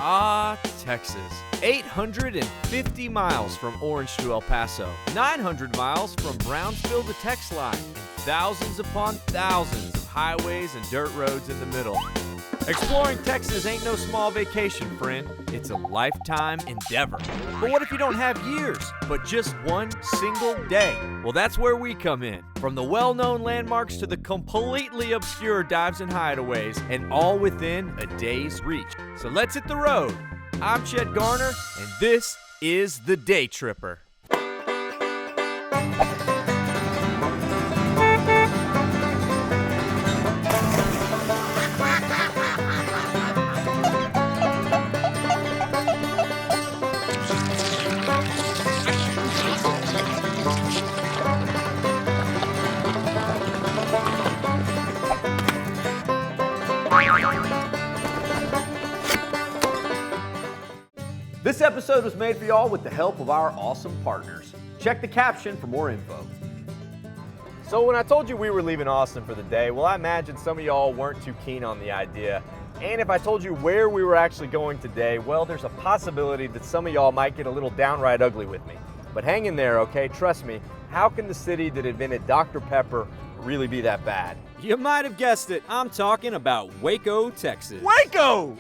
Ah, Texas. 850 miles from Orange to El Paso, 900 miles from Brownsville to Texline, thousands upon thousands of highways and dirt roads in the middle. Exploring Texas ain't no small vacation, friend. It's a lifetime endeavor. But what if you don't have years, but just one single day? Well, that's where we come in. From the well-known landmarks to the completely obscure dives and hideaways, and all within a day's reach. So let's hit the road. I'm Chet Garner, and this is the Daytripper. This episode was made for y'all with the help of our awesome partners. Check the caption for more info. So when I told you we were leaving Austin for the day, well, I imagine some of y'all weren't too keen on the idea. And if I told you where we were actually going today, well, there's a possibility that some of y'all might get a little downright ugly with me. But hang in there, okay? Trust me, how can the city that invented Dr. Pepper really be that bad? You might have guessed it. I'm talking about Waco, Texas. Waco!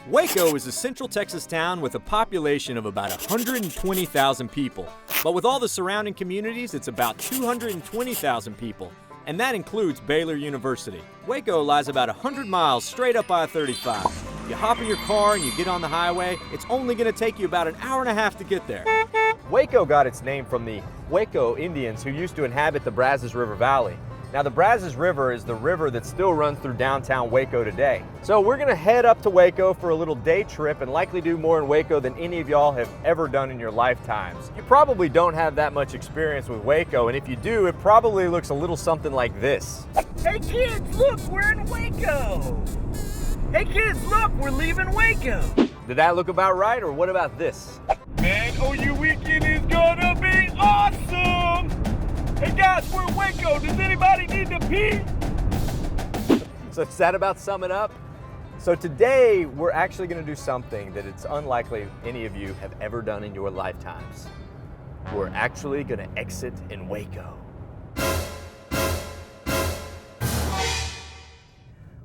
Waco is a central Texas town with a population of about 120,000 people. But with all the surrounding communities, it's about 220,000 people. And that includes Baylor University. Waco lies about 100 miles straight up I-35. You hop in your car and you get on the highway, it's only going to take you about an hour and a half to get there. Waco got its name from the Waco Indians who used to inhabit the Brazos River Valley. Now, the Brazos River is the river that still runs through downtown Waco today. So we're gonna head up to Waco for a little day trip and likely do more in Waco than any of y'all have ever done in your lifetimes. You probably don't have that much experience with Waco, and if you do, it probably looks a little something like this. Hey kids, look, we're in Waco. Hey kids, look, we're leaving Waco. Did that look about right, or what about this? Man, OU weekend is gonna be awesome. Hey guys, we're in Waco. Does anybody need to pee? So does that about sum it up? So today, we're actually gonna do something that it's unlikely any of you have ever done in your lifetimes. We're actually gonna exit in Waco.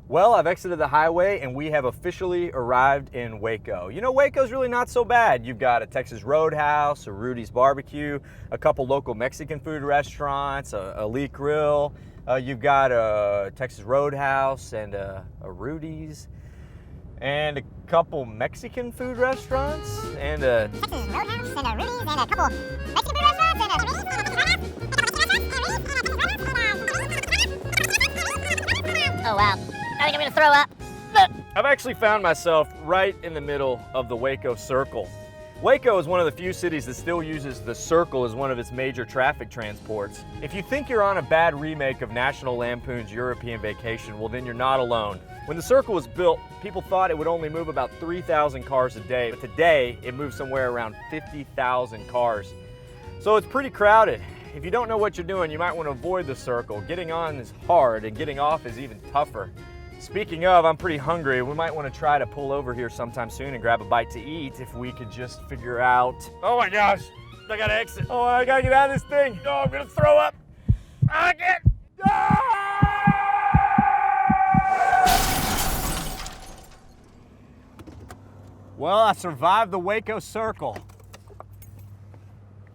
Well, I've exited the highway and we have officially arrived in Waco. You know, Waco's really not so bad. You've got a Texas Roadhouse, a Rudy's Barbecue, a couple local Mexican food restaurants, a Elite Grill. You've got a Texas Roadhouse and a Rudy's, and a couple Mexican food restaurants, and a Texas Roadhouse and a Rudy's and a couple Mexican food restaurants and a... Oh wow. I think I'm gonna throw up. I've actually found myself right in the middle of the Waco Circle. Waco is one of the few cities that still uses the Circle as one of its major traffic transports. If you think you're on a bad remake of National Lampoon's European Vacation, well then you're not alone. When the Circle was built, people thought it would only move about 3,000 cars a day, but today it moves somewhere around 50,000 cars. So it's pretty crowded. If you don't know what you're doing, you might want to avoid the Circle. Getting on is hard and getting off is even tougher. Speaking of, I'm pretty hungry. We might want to try to pull over here sometime soon and grab a bite to eat if we could just figure out... Oh my gosh, I gotta exit. Oh, I gotta get out of this thing. Oh, I'm gonna throw up. I can't. Well, I survived the Waco Circle.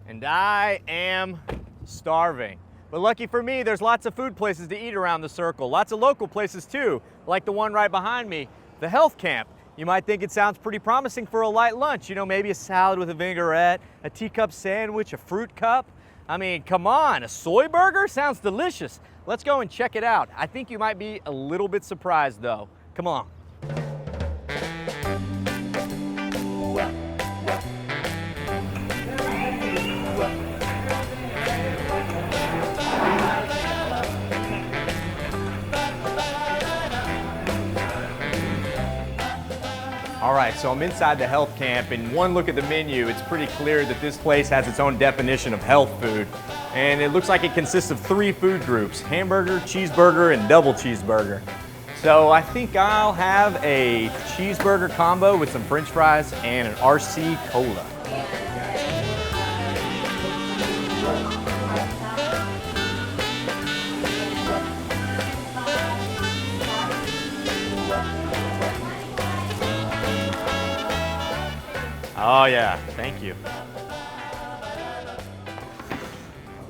And I am starving. But lucky for me, there's lots of food places to eat around the Circle. Lots of local places too, like the one right behind me, the Health Camp. You might think it sounds pretty promising for a light lunch. You know, maybe a salad with a vinaigrette, a teacup sandwich, a fruit cup. I mean, come on, a soy burger? Sounds delicious. Let's go and check it out. I think you might be a little bit surprised though. Come on. All right, so I'm inside the health camp, and one look at the menu, it's pretty clear that this place has its own definition of health food. And it looks like it consists of 3 food groups: hamburger, cheeseburger, and double cheeseburger. So I think I'll have a cheeseburger combo with some french fries and an RC Cola. Oh yeah, thank you.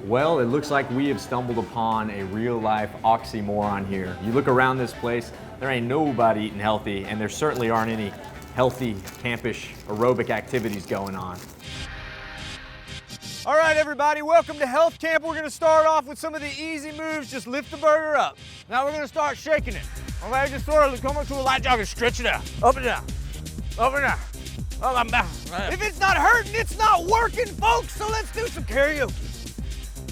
Well, it looks like we have stumbled upon a real-life oxymoron here. You look around this place, there ain't nobody eating healthy, and there certainly aren't any healthy campish aerobic activities going on. All right, everybody, welcome to Health Camp. We're gonna start off with some of the easy moves. Just lift the burger up. Now we're gonna start shaking it. Okay, just sort of come up to a light jog and stretch it out. Up and down, up and down. Oh, I'm back. If it's not hurting, it's not working, folks. So let's do some karaoke.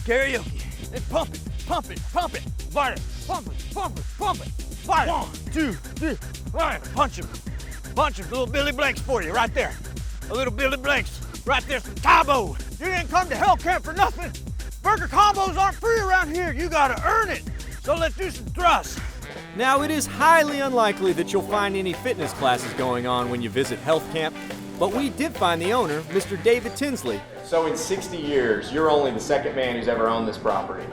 Karaoke. And pump it, pump it, pump it. Fight it, pump it, pump it, pump it. Fight it. 1, 2, 3. All right, punch him. Punch him. A little Billy Blanks for you right there. A little Billy Blanks right there. Some Cabo. You didn't come to Hell Camp for nothing. Burger combos aren't free around here. You gotta earn it. So let's do some thrusts. Now, it is highly unlikely that you'll find any fitness classes going on when you visit Health Camp, but we did find the owner, Mr. David Tinsley. So in 60 years, you're only the second man who's ever owned this property.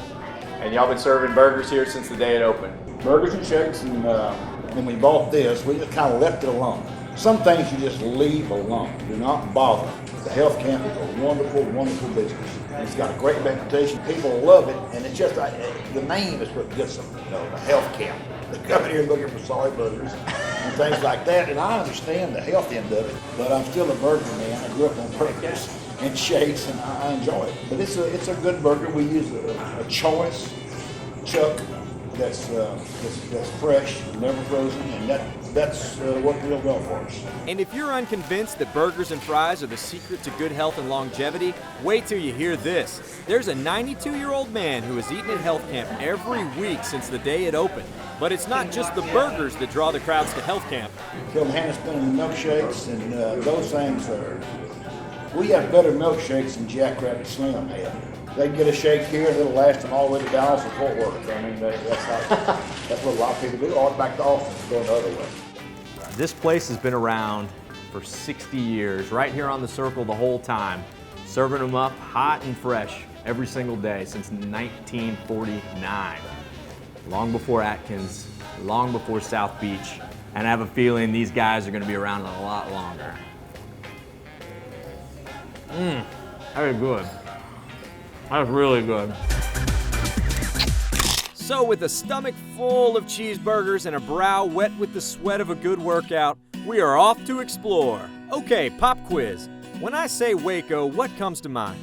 And y'all been serving burgers here since the day it opened. Burgers and shakes, and when we bought this, we just kind of left it alone. Some things you just leave alone. Do not bother. The Health Camp is a wonderful, wonderful business. And it's got a great reputation. People love it, and it's just, the name is what gets them, you know, the Health Camp. They come in here looking for solid burgers and things like that, and I understand the health end of it, but I'm still a burger man. I grew up on burgers and shakes, and I enjoy it. But it's a good burger. We use a choice chuck that's fresh, never frozen, and that's worked real well for us. And if you're unconvinced that burgers and fries are the secret to good health and longevity, wait till you hear this. There's a 92-year-old man who has eaten at Health Camp every week since the day it opened. But it's not just the burgers that draw the crowds to Health Camp. Kill hand spinning milkshakes, and those things are, we have better milkshakes than Jackrabbit Slim had. They get a shake here, and it'll last them all the way to Dallas or Fort Worth. I mean, that's what a lot of people do, or back to Austin, going the other way. This place has been around for 60 years, right here on the circle the whole time, serving them up hot and fresh every single day since 1949. Long before Atkins, long before South Beach, and I have a feeling these guys are going to be around a lot longer. Very good. That's really good. So with a stomach full of cheeseburgers and a brow wet with the sweat of a good workout, we are off to explore. Okay, pop quiz. When I say Waco, what comes to mind?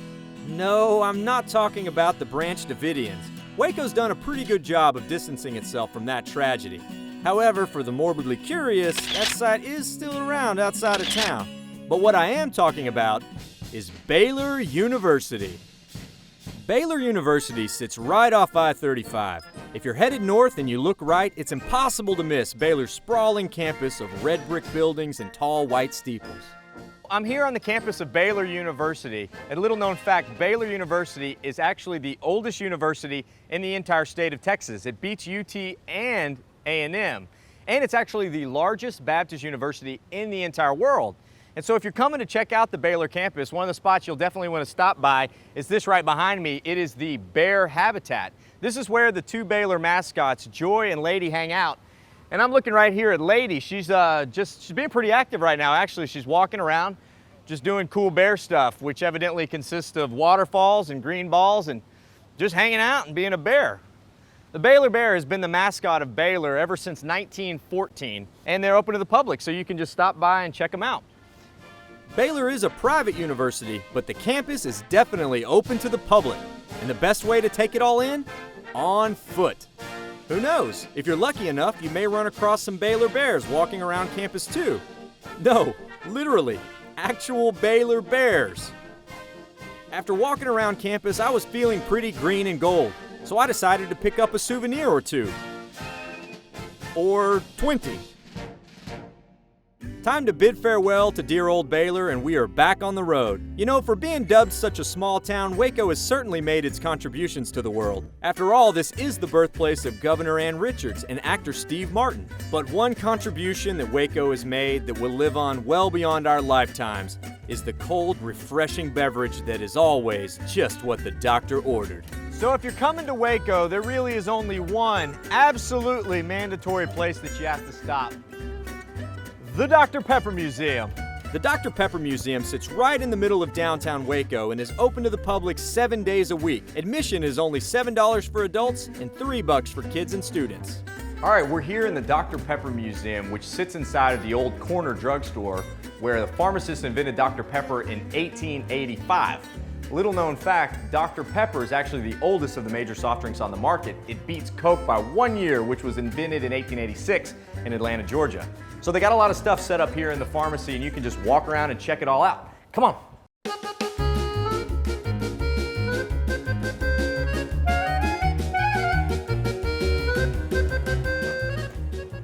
No, I'm not talking about the Branch Davidians. Waco's done a pretty good job of distancing itself from that tragedy. However, for the morbidly curious, that site is still around outside of town. But what I am talking about is Baylor University. Baylor University sits right off I-35. If you're headed north and you look right, it's impossible to miss Baylor's sprawling campus of red brick buildings and tall white steeples. I'm here on the campus of Baylor University. And a little known fact, Baylor University is actually the oldest university in the entire state of Texas. It beats UT and A&M. And it's actually the largest Baptist university in the entire world. And so if you're coming to check out the Baylor campus, one of the spots you'll definitely want to stop by is this right behind me. It is the bear habitat. This is where the two Baylor mascots, Joy and Lady, hang out. And I'm looking right here at Lady. She's being pretty active right now. Actually, she's walking around, just doing cool bear stuff, which evidently consists of waterfalls and green balls and just hanging out and being a bear. The Baylor Bear has been the mascot of Baylor ever since 1914, and they're open to the public, so you can just stop by and check them out. Baylor is a private university, but the campus is definitely open to the public. And the best way to take it all in? On foot. Who knows? If you're lucky enough, you may run across some Baylor Bears walking around campus too. No, literally, actual Baylor Bears. After walking around campus, I was feeling pretty green and gold, so I decided to pick up a souvenir or two. Or 20. Time to bid farewell to dear old Baylor, and we are back on the road. You know, for being dubbed such a small town, Waco has certainly made its contributions to the world. After all, this is the birthplace of Governor Ann Richards and actor Steve Martin. But one contribution that Waco has made that will live on well beyond our lifetimes is the cold, refreshing beverage that is always just what the doctor ordered. So if you're coming to Waco, there really is only one absolutely mandatory place that you have to stop. The Dr. Pepper Museum. The Dr. Pepper Museum sits right in the middle of downtown Waco and is open to the public 7 days a week. Admission is only $7 for adults and $3 for kids and students. All right, we're here in the Dr. Pepper Museum, which sits inside of the old corner drugstore where the pharmacist invented Dr. Pepper in 1885. Little known fact, Dr. Pepper is actually the oldest of the major soft drinks on the market. It beats Coke by 1 year, which was invented in 1886 in Atlanta, Georgia. So they got a lot of stuff set up here in the pharmacy, and you can just walk around and check it all out. Come on.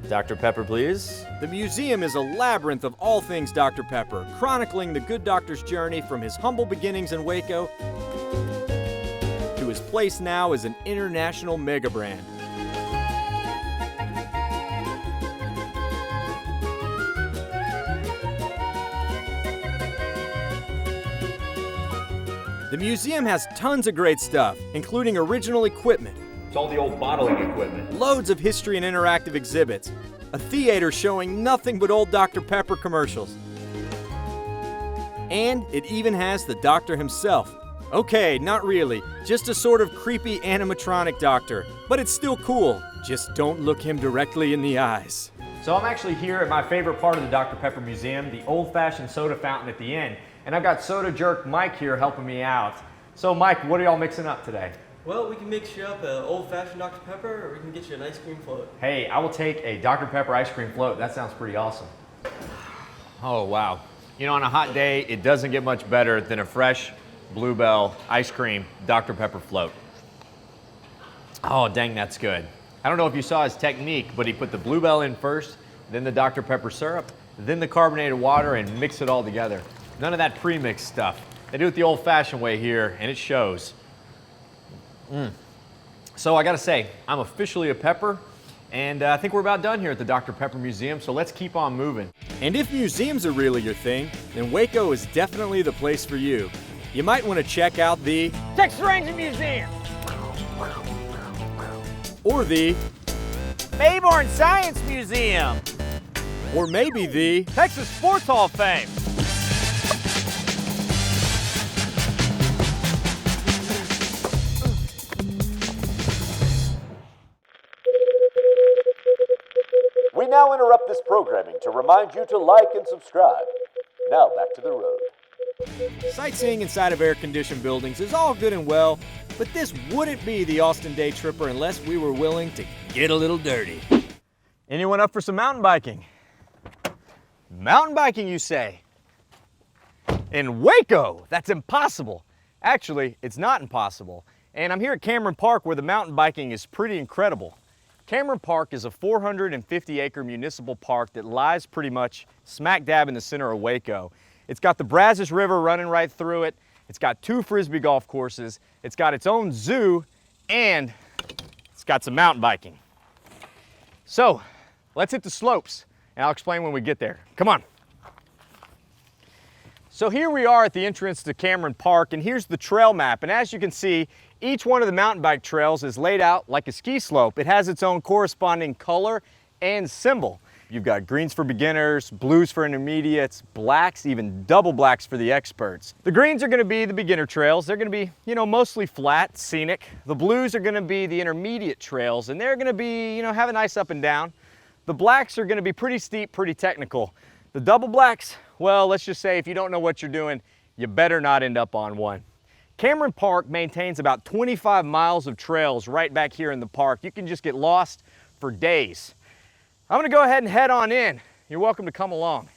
Dr. Pepper, please. The museum is a labyrinth of all things Dr. Pepper, chronicling the good doctor's journey from his humble beginnings in Waco to his place now as an international mega brand. The museum has tons of great stuff, including original equipment, It's all the old bottling equipment. loads of history and interactive exhibits, a theater showing nothing but old Dr. Pepper commercials, and it even has the doctor himself. Okay, not really, just a sort of creepy animatronic doctor, but it's still cool. Just don't look him directly in the eyes. So I'm actually here at my favorite part of the Dr. Pepper Museum, the old-fashioned soda fountain at the end. And I've got soda jerk Mike here helping me out. So Mike, what are y'all mixing up today? Well, we can mix you up an old-fashioned Dr. Pepper, or we can get you an ice cream float. Hey, I will take a Dr. Pepper ice cream float. That sounds pretty awesome. Oh, wow. You know, on a hot day, it doesn't get much better than a fresh Bluebell ice cream Dr. Pepper float. Oh, dang, that's good. I don't know if you saw his technique, but he put the Bluebell in first, then the Dr. Pepper syrup, then the carbonated water, and mix it all together. None of that pre-mixed stuff. They do it the old-fashioned way here, and it shows. So I gotta say, I'm officially a Pepper, and I think we're about done here at the Dr. Pepper Museum, so let's keep on moving. And if museums are really your thing, then Waco is definitely the place for you. You might want to check out the Texas Ranger Museum. or the, Mayborn Science Museum. or maybe the, Texas Sports Hall of Fame. We now interrupt this programming to remind you to like and subscribe. Now back to the road. sightseeing inside of air-conditioned buildings is all good and well, but this wouldn't be the Austin Daytripper unless we were willing to get a little dirty. Anyone up for some mountain biking? Mountain biking, you say? In Waco? That's impossible. Actually, it's not impossible. And I'm here at Cameron Park where the mountain biking is pretty incredible. Cameron Park is a 450-acre municipal park that lies pretty much smack dab in the center of Waco. It's got the Brazos River running right through it. It's got 2 Frisbee golf courses. It's got its own zoo, and it's got some mountain biking. So, let's hit the slopes, and I'll explain when we get there. Come on. So here we are at the entrance to Cameron Park, and here's the trail map. And as you can see, each one of the mountain bike trails is laid out like a ski slope. It has its own corresponding color and symbol. You've got greens for beginners, blues for intermediates, blacks, even double blacks for the experts. The greens are going to be the beginner trails. They're going to be, mostly flat, scenic. The blues are going to be the intermediate trails, and they're going to be, have a nice up and down. The blacks are going to be pretty steep, pretty technical. The double blacks, well, let's just say if you don't know what you're doing, you better not end up on one. Cameron Park maintains about 25 miles of trails right back here in the park. You can just get lost for days. I'm gonna go ahead and head on in. You're welcome to come along.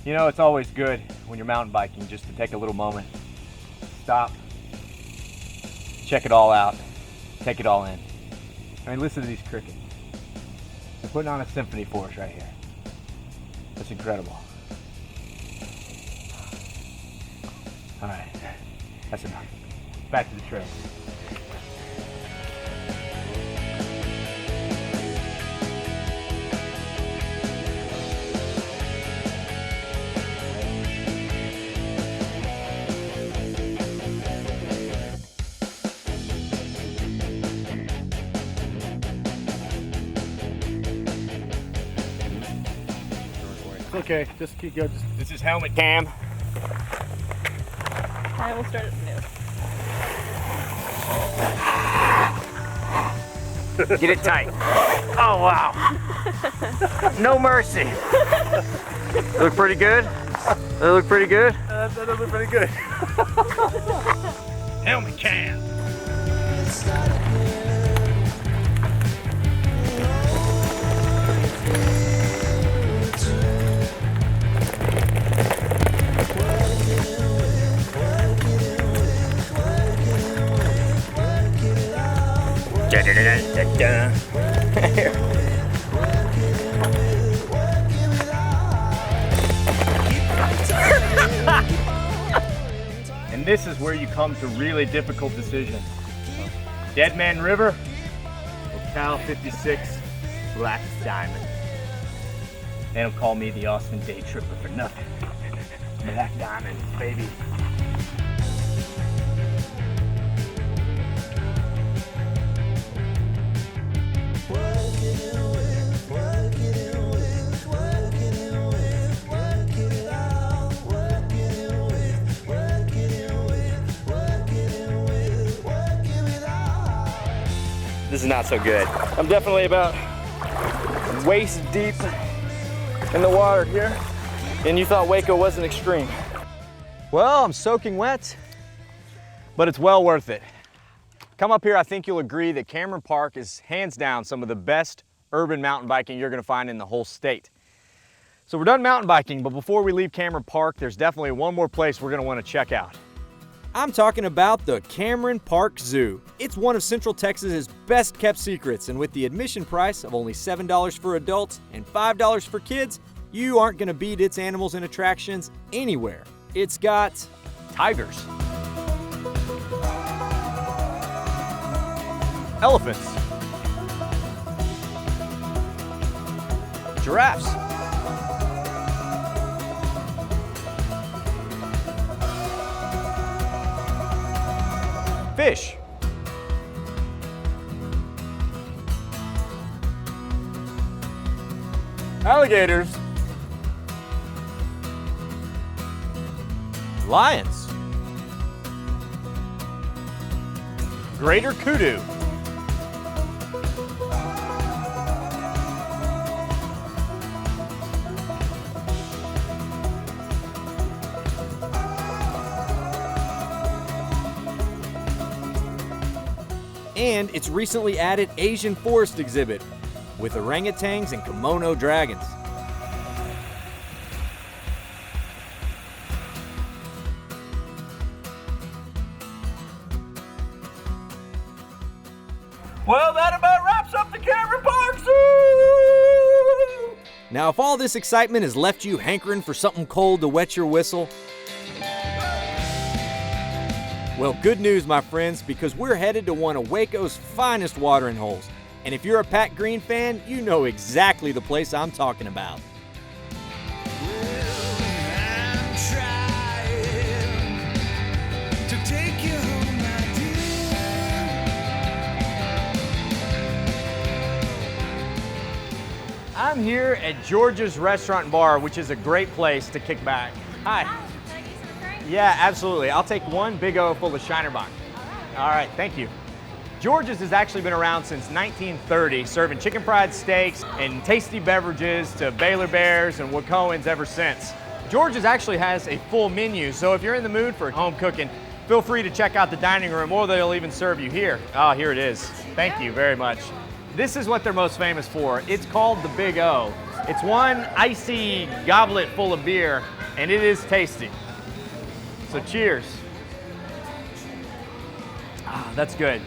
You know, it's always good when you're mountain biking just to take a little moment, stop, check it all out, take it all in. I mean, listen to these crickets. They're putting on a symphony for us right here. That's incredible. All right, that's enough. Back to the trail. Okay, just keep going. This is helmet cam. I will start it new. Get it tight. Oh, wow. No mercy. They look pretty good? They look pretty good? That does look pretty good. Helmet cam. And this is where you come to really difficult decisions. Dead Man River or Cal 56 Black Diamond. They don't call me the Austin Daytripper for nothing. Black Diamond, baby. This is not so good. I'm definitely about waist deep in the water here, and you thought Waco wasn't extreme. Well, I'm soaking wet, but it's well worth it. Come up here, I think you'll agree that Cameron Park is hands down some of the best urban mountain biking you're gonna find in the whole state. So we're done mountain biking, but before we leave Cameron Park, there's definitely one more place we're gonna wanna check out. I'm talking about the Cameron Park Zoo. It's one of Central Texas's best kept secrets, and with the admission price of only $7 for adults and $5 for kids, you aren't gonna beat its animals and attractions anywhere. It's got tigers, elephants, giraffes, fish, alligators, lions, greater kudu, and its recently added Asian forest exhibit with orangutans and kimono dragons. Well, that about wraps up the Cameron Park Zoo! Now, if all this excitement has left you hankering for something cold to wet your whistle, well, good news, my friends, because we're headed to one of Waco's finest watering holes. And if you're a Pat Green fan, you know exactly the place I'm talking about. I'm here at George's Restaurant and Bar, which is a great place to kick back. Hi. Yeah, absolutely. I'll take one Big O full of Shiner Bock. All right, thank you. George's has actually been around since 1930, serving chicken fried steaks and tasty beverages to Baylor Bears and Wacoans ever since. George's actually has a full menu, so if you're in the mood for home cooking, feel free to check out the dining room, or they'll even serve you here. Oh, here it is. Thank you very much. This is what they're most famous for. It's called the Big O. It's one icy goblet full of beer and it is tasty. So cheers. Ah, that's good.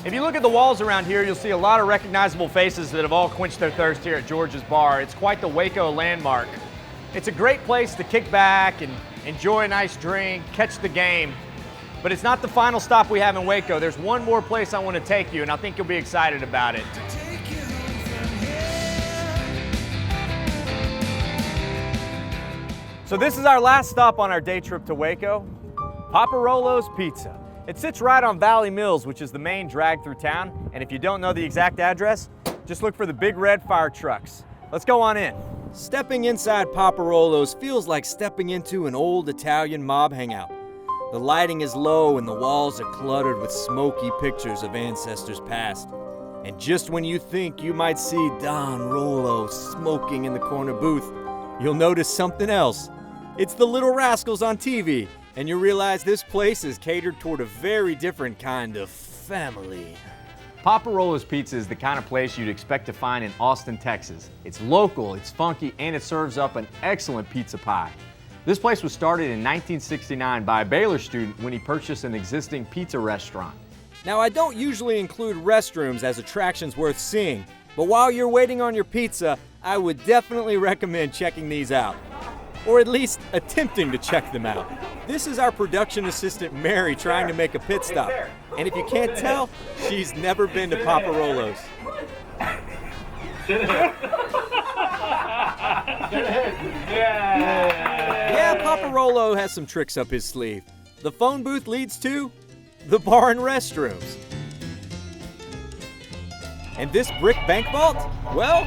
If you look at the walls around here, you'll see a lot of recognizable faces that have all quenched their thirst here at George's Bar. It's quite the Waco landmark. It's a great place to kick back and enjoy a nice drink, catch the game. But it's not the final stop we have in Waco. There's one more place I want to take you, and I think you'll be excited about it. So this is our last stop on our day trip to Waco, Paparo Pizza. It sits right on Valley Mills, which is the main drag through town. And if you don't know the exact address, just look for the big red fire trucks. Let's go on in. Stepping inside Paparolo's feels like stepping into an old Italian mob hangout. The lighting is low and the walls are cluttered with smoky pictures of ancestors past. And just when you think you might see Don Rolo smoking in the corner booth, you'll notice something else. It's the Little Rascals on TV, and you realize this place is catered toward a very different kind of family. Paparolo's Pizza is the kind of place you'd expect to find in Austin, Texas. It's local, it's funky, and it serves up an excellent pizza pie. This place was started in 1969 by a Baylor student when he purchased an existing pizza restaurant. Now, I don't usually include restrooms as attractions worth seeing, but while you're waiting on your pizza, I would definitely recommend checking these out. Or at least attempting to check them out. This is our production assistant, Mary, trying to make a pit stop. And if you can't tell, she's never been to Paparolo's. Yeah, Paparolo has some tricks up his sleeve. The phone booth leads to the bar and restrooms. And this brick bank vault? Well,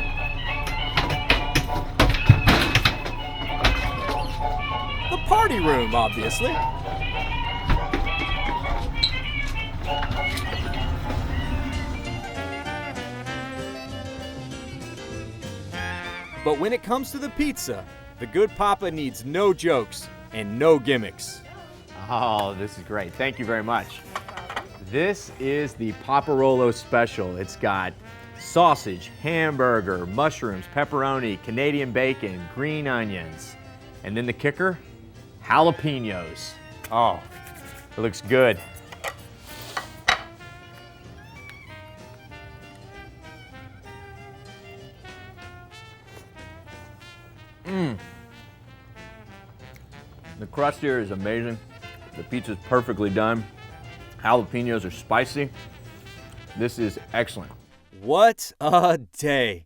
the party room, obviously. But when it comes to the pizza, the good Papa needs no jokes and no gimmicks. Oh, this is great. Thank you very much. This is the Paparolo Special. It's got sausage, hamburger, mushrooms, pepperoni, Canadian bacon, green onions, and then the kicker, jalapenos. Oh, it looks good. The crust here is amazing. The pizza's perfectly done. Jalapenos are spicy. This is excellent. What a day.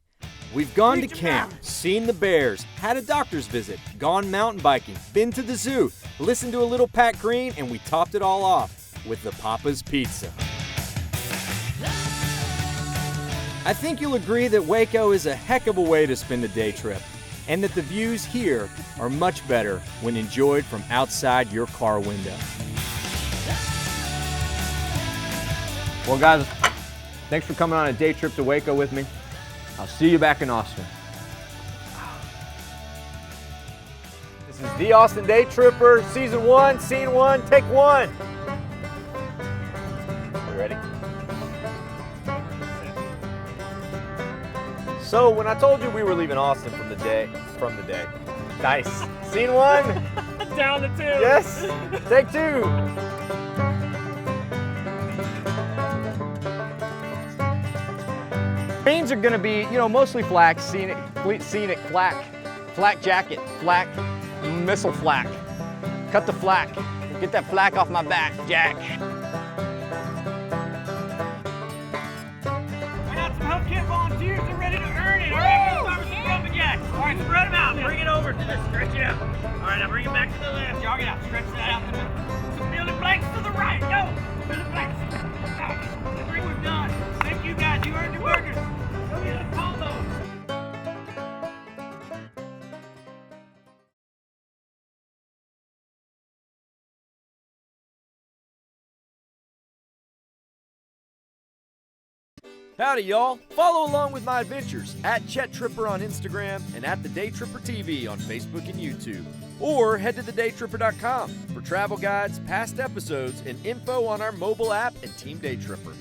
We've gone to camp, seen the bears, had a doctor's visit, gone mountain biking, been to the zoo, listened to a little Pat Green, and we topped it all off with the Papa's Pizza. I think you'll agree that Waco is a heck of a way to spend a day trip, and that the views here are much better when enjoyed from outside your car window. Well, guys, thanks for coming on a day trip to Waco with me. I'll see you back in Austin. This is the Austin Daytripper, Season 1, Scene 1, Take 1. Are you ready? So when I told you we were leaving Austin from the day. Nice. Scene 1. Down to 2. Yes. Take 2. Greens are gonna be, mostly flak, scenic flak jacket, flak, missile flak. Cut the flak. Get that flak off my back, Jack. I got some health kit volunteers that are ready to earn it. All right, we'll start with some jumping jacks. All right, spread them out. Bring it over to the stretch it out. All right, now bring it back to the left. Jog it out. Stretch that out. Some building planks to the right. Go. Building planks. I think we're done. Thank you guys. You earned your burgers. Go get a call those. Howdy, y'all. Follow along with my adventures at Daytripper on Instagram and at the Daytripper TV on Facebook and YouTube. Or head to thedaytripper.com for travel guides, past episodes, and info on our mobile app and Team Daytripper.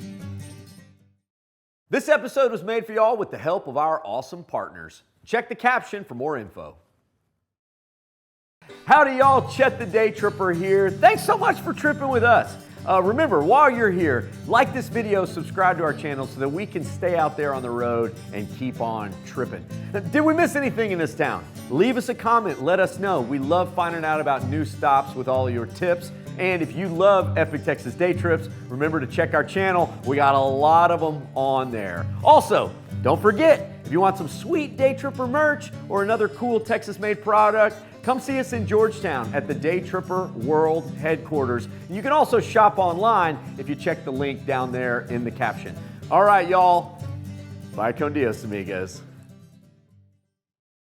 This episode was made for y'all with the help of our awesome partners. Check the caption for more info. Howdy y'all, Chet the Daytripper here. Thanks so much for tripping with us. Remember, while you're here, like this video, subscribe to our channel so that we can stay out there on the road and keep on tripping. Did we miss anything in this town? Leave us a comment, let us know. We love finding out about new stops with all of your tips. And if you love Epic Texas Day Trips, remember to check our channel. We got a lot of them on there. Also, don't forget, if you want some sweet Daytripper merch or another cool Texas-made product, come see us in Georgetown at the Daytripper World Headquarters. You can also shop online if you check the link down there in the caption. All right, y'all. Bye con Dios, amigos.